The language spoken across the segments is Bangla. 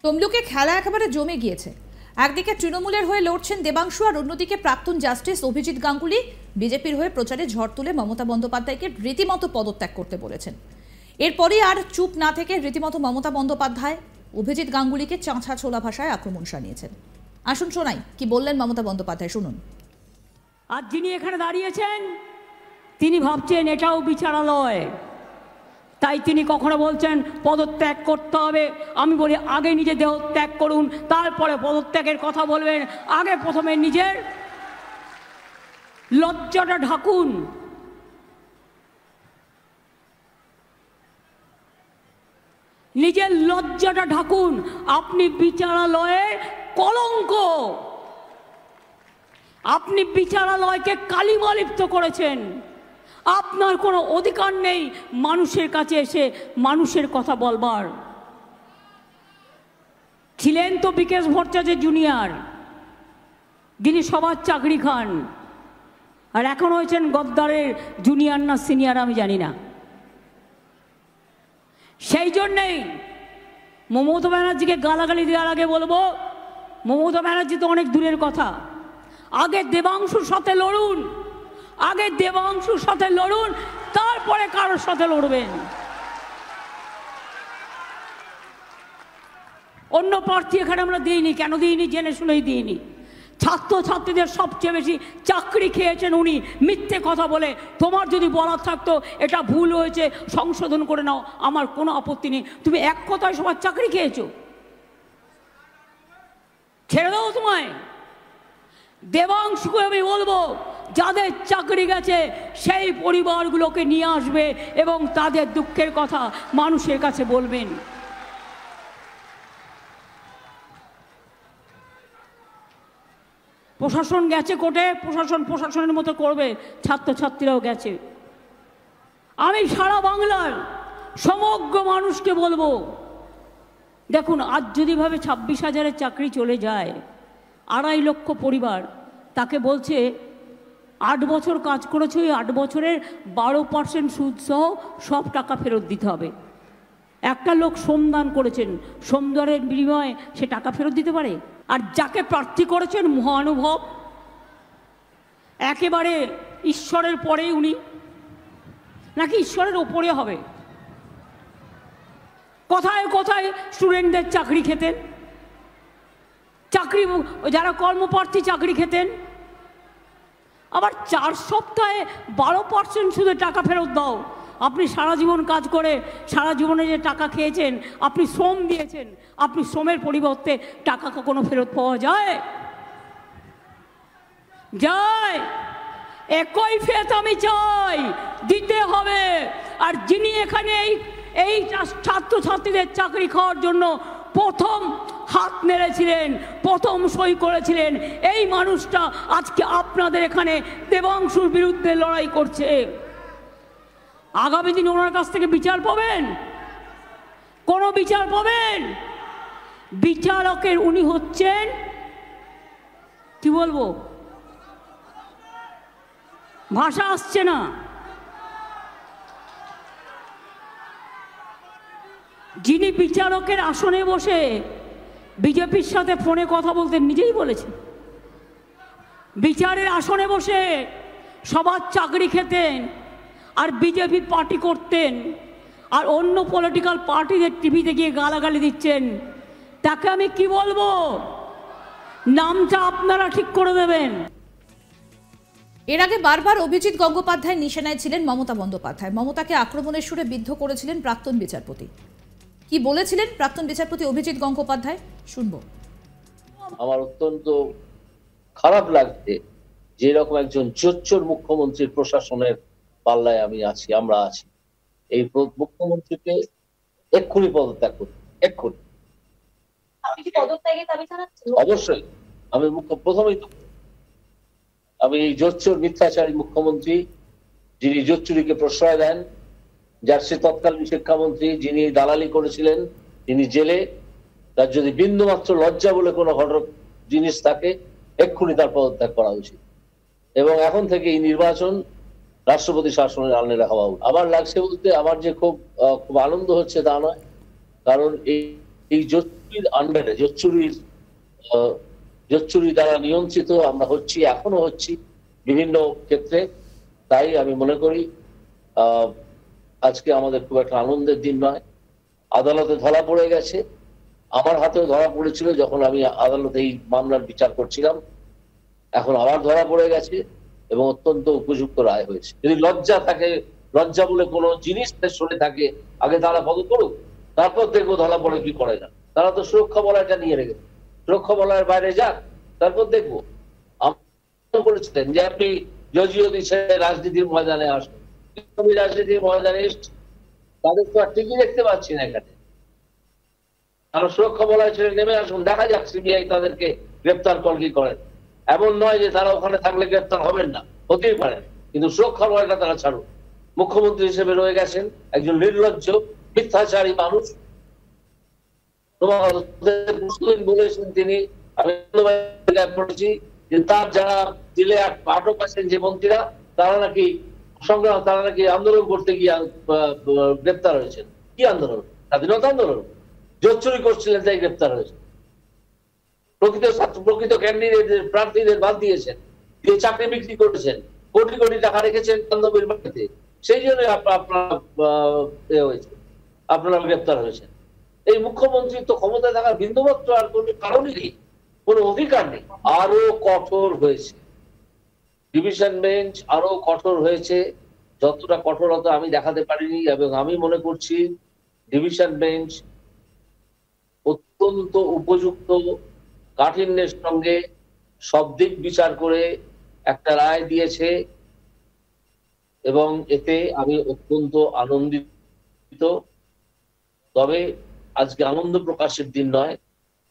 তমলুকে খেলা একেবারে জমে গিয়েছে। একদিকে তৃণমূলের হয়ে লড়ছেন দেবাংশু, আর অন্যদিকে প্রাক্তন জাস্টিস অভিজিৎ গাঙ্গুলি বিজেপির হয়ে প্রচারে ঝড় তুলে মমতা বন্দ্যোপাধ্যায়কে রীতিমতো পদত্যাগ করতে বলেছেন। এরপরই আর চুপ না থেকে রীতিমতো মমতা বন্দ্যোপাধ্যায় অভিজিৎ গাঙ্গুলিকে চাঁচা ছোলা ভাষায় আক্রমণ শানিয়েছেন। আসুন শোনাই কি বললেন মমতা বন্দ্যোপাধ্যায়, শুনুন। আর যিনি এখানে দাঁড়িয়েছেন তিনি ভাবছেন এটাও বিচারালয়, তাই তিনি কখনো বলছেন পদত্যাগ করতে হবে। আমি বলি আগে নিজে দেহ ত্যাগ করুন, তারপরে পদত্যাগের কথা বলবেন। আগে প্রথমে নিজের লজ্জাটা ঢাকুন। নিজের লজ্জাটা ঢাকুন। আপনি বিচারালয়ের কলঙ্ক, আপনি বিচারালয়কে কালিমালিপ্ত করেছেন। আপনার কোনো অধিকার নেই মানুষের কাছে এসে মানুষের কথা বলবার। ছিলেন তো বিকেশ ভট্টাচার্য জুনিয়র, যিনি সবার চাকরি খান, আর এখন হয়েছেন গদ্দারের জুনিয়র না সিনিয়র আমি জানি না। সেই জন্যেই মমতা ব্যানার্জিকে গালাগালি দেওয়ার আগে বলবো, মমতা ব্যানার্জি তো অনেক দূরের কথা, আগে দেবাংশুর সাথে লড়ুন। আগে দেবাংশুর সাথে লড়ুন, তারপরে কারোর সাথে লড়বেন। অন্য প্রার্থী এখানে আমরা দিইনি। কেন দিইনি? জেনে শুনেই দিইনি। ছাত্রছাত্রীদের সবচেয়ে বেশি চাকরি খেয়েছেন উনি মিথ্যে কথা বলে। তোমার যদি বলার থাকতো এটা ভুল হয়েছে সংশোধন করে নাও, আমার কোনো আপত্তি নেই। তুমি এক কথায় সবার চাকরি খেয়েছো, ছেড়ে দাও তোমায়। দেবাংশুকে আমি বলবো, যাদের চাকরি গেছে সেই পরিবারগুলোকে নিয়ে আসবে এবং তাদের দুঃখের কথা মানুষের কাছে বলবেন। প্রশাসন গেছে কোর্টে, প্রশাসন প্রশাসনের মতো করবে, ছাত্রছাত্রীরাও গেছে। আমি সারা বাংলার সমগ্র মানুষকে বলবো, দেখুন আজ যদি ভাবে 26,000-এর চাকরি চলে যায়, 2.5 লক্ষ পরিবার, তাকে বলছে 8 বছর কাজ করেছে, ওই 8 বছরের 12% সুদ সহ সব টাকা ফেরত দিতে হবে। একটা লোক শ্রমদান করেছেন, শ্রমদানের বিনিময়ে সে টাকা ফেরত দিতে পারে? আর যাকে প্রার্থী করেছেন মহানুভব, একেবারে ঈশ্বরের পরেই উনি, নাকি ঈশ্বরের ওপরে হবে? কোথায় কোথায় স্টুডেন্টদের চাকরি খেতেন, চাকরি যারা কর্মপ্রার্থী চাকরি খেতেন। আবার 4 সপ্তাহে 12% সুদে টাকা ফেরত দাও। আপনি সারা জীবন কাজ করে সারা জীবনে যে টাকা খেয়েছেন, আপনি শ্রম দিয়েছেন, আপনি শ্রমের পরিবর্তে টাকা কখনো ফেরত পাওয়া যায়? যায়। একই ফেত আমি চাই, দিতে হবে। আর যিনি এখানে এই ছাত্রছাত্রীদের চাকরি খাওয়ার জন্য প্রথম হাত নেড়েছিলেন, প্রথম সই করেছিলেন, এই মানুষটা আজকে আপনাদের এখানে দেবাংশুর বিরুদ্ধে লড়াই করছে। আগামী দিন ওনার কাছ থেকে বিচার পাবেন? কোনো বিচার পাবেন? বিচারকের উনি হচ্ছেন, কি বলবো, ভাষা আসছে না। যিনি বিচারকের আসনে বসে বিজেপির সাথে ফোনে কথা বলতেন, নিজেই বলেছেন, বিচারের আসনে বসে সবার চাকরি খেতেন আর বিজেপি পার্টি করতেন, আর অন্য পলিটিক্যাল পার্টিদের টিভিতে গিয়ে গালাগালি দিচ্ছেন, তাকে আমি কি বলবো? নামটা আপনারা ঠিক করে দেবেন। এর আগে বারবার অভিজিৎ গঙ্গোপাধ্যায় নিশানায় ছিলেন মমতা বন্দ্যোপাধ্যায়। মমতাকে আক্রমণের সুরে বিদ্ধ করেছিলেন প্রাক্তন বিচারপতি। কি বলেছিলেন প্রাক্তন বিচারপতি অভিজিৎ গঙ্গোপাধ্যায়, শুনবো। আমার অত্যন্ত খারাপ লাগছে যে এরকম একজন জোচ্চোর মুখ্যমন্ত্রীর প্রশাসনের পাল্লায় আমরা আছি। এই মুখ্যমন্ত্রীকে এক্ষুনি পদত্যাগ করতে, এক্ষুনি। অবশ্যই আমি প্রথমেই আমি এই জোচ্চোর মিথ্যাচারী মুখ্যমন্ত্রী, যিনি জোচ্চুরিকে প্রশ্রয় দেন, যার সে তৎকালীন শিক্ষামন্ত্রী, যিনি দালালি করেছিলেন, যিনি জেলে, তার যদি বিন্দুমাত্র লজ্জা বলে কোনো জিনিস থাকে, এক্ষুনি তার পদত্যাগ করা উচিত। এবং এখন থেকে এই নির্বাচন রাষ্ট্রপতি শাসনের আড়ালে রাখা উচিত। আমার লাগছে বলতে আমার যে খুব আনন্দ হচ্ছে তা নয়, কারণ এই এই জোচ্চুরির আন্ডারে, জোচ্চুরি দ্বারা নিয়ন্ত্রিত আমরা হচ্ছি, এখনো হচ্ছি বিভিন্ন ক্ষেত্রে। তাই আমি মনে করি আজকে আমাদের খুব একটা আনন্দের দিন নয়। আদালতে ধরা পড়ে গেছে, আমার হাতেও ধরা পড়েছিল যখন আমি আদালতে এই মামলার বিচার করছিলাম। এখন আবার ধরা পড়ে গেছে এবং অত্যন্ত উপযুক্ত রায় হয়েছে। যদি লজ্জা থাকে, লজ্জা বলে কোনো জিনিস সরে থাকে, আগে তারা পদক করুক, তারপর দেখবো ধরা পড়ে কি করে না। তারা তো সুরক্ষা বলয়টা নিয়ে রেখেছে, সুরক্ষা বলয়ের বাইরে যাক, তারপর দেখবো। বলেছিলেন যে আপনি জজিও দিচ্ছে রাজনীতির ময়দানে আসুন, আমি রাজনীতির ময়দানে এসছি, তাদের তো আর ঠিকই দেখতে পাচ্ছি না এখানে। তারা সুরক্ষা বলয় ছেড়ে নেমে আসুন, দেখা যাক সিবিআই তাদেরকে গ্রেপ্তার কর কি করেন। এমন নয় যে তারা ওখানে থাকলে গ্রেপ্তার হবেন না, হতেই পারে, কিন্তু সুরক্ষা বলয়টা তারা ছাড়ুন। মুখ্যমন্ত্রী হিসেবে রয়ে গেছেন একজন নির্লজ্জ মিথ্যাচারী মানুষ। বলেছেন তিনি, আমি পড়েছি যে তার যারা জেলে আটক আছেন যে মন্ত্রীরা, তারা নাকি তারা নাকি আন্দোলন করতে গিয়ে গ্রেপ্তার হয়েছেন। কি আন্দোলন? স্বাধীনতা আন্দোলন। জোচ্চুরি করছিলেন তাই গ্রেপ্তার হয়েছে। প্রকৃত ক্যান্ডিডেটদের, প্রার্থীদের বাদ দিয়েছেন, দিয়ে চাকরি বিক্রি করেছেন, কোটি কোটি টাকা রেখেছেন বান্ধবীর বাড়িতে, সেই জন্য আপনারা গ্রেপ্তার হয়েছেন। এই মুখ্যমন্ত্রী তো ক্ষমতায় থাকার বিন্দুমাত্র আর কোনো কারণই নেই, কোনো অধিকার নেই। আরো কঠোর হয়েছে ডিভিশন বেঞ্চ, আরো কঠোর হয়েছে। যতটা কঠোরতা আমি দেখাতে পারিনি, এবং আমি মনে করছি ডিভিশন বেঞ্চ অত্যন্ত উপযুক্ত কাঠিন্যের সঙ্গে সব দিক বিচার করে একটা রায় দিয়েছে, এবং এতে আমি অত্যন্ত আনন্দিত। তবে আজকে আনন্দ প্রকাশের দিন নয়,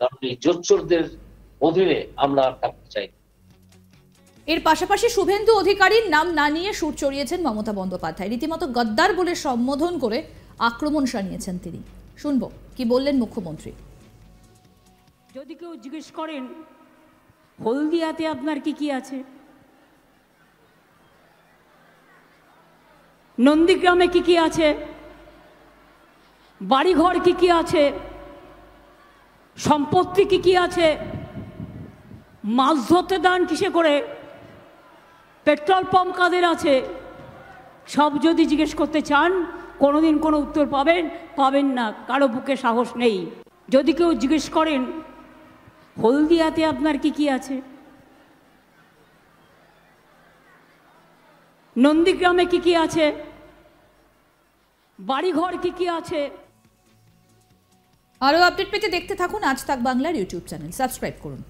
কারণ এই জোচ্চোরদের অধীনে আমরা আর থাকতে চাই। এর পাশাপাশি শুভেন্দু অধিকারীর নাম না নিয়ে সুর চড়িয়েছেন মমতা বন্দ্যোপাধ্যায়। রীতিমতো গদ্দার বলে সম্বোধন করে আক্রমণ শানিয়েছেন তিনি। শুনবো কি বললেন মুখ্যমন্ত্রী। যদি কেউ জিজ্ঞেস করেন হলদিয়াতে আপনার কি কি আছে, নন্দীগ্রামে কি কি আছে, বাড়িঘর কি কি আছে, সম্পত্তি কি কি আছে, মাছ ধরতে দান কিসে করে, পেট্রোল পাম্প কাদের আছে, সব যদি জিজ্ঞেস করতে চান কোনোদিন কোনো উত্তর পাবেন না, কারো বুকে সাহস নেই। যদি কেউ জিজ্ঞেস করেন হলদিয়াতে আপনার কি কি আছে, নন্দীগ্রামে কি কি আছে, বাড়িঘর কি কি আছে। আরো আপডেট পেতে দেখতে থাকুন আজ তাক বাংলার ইউটিউব চ্যানেল, সাবস্ক্রাইব করুন।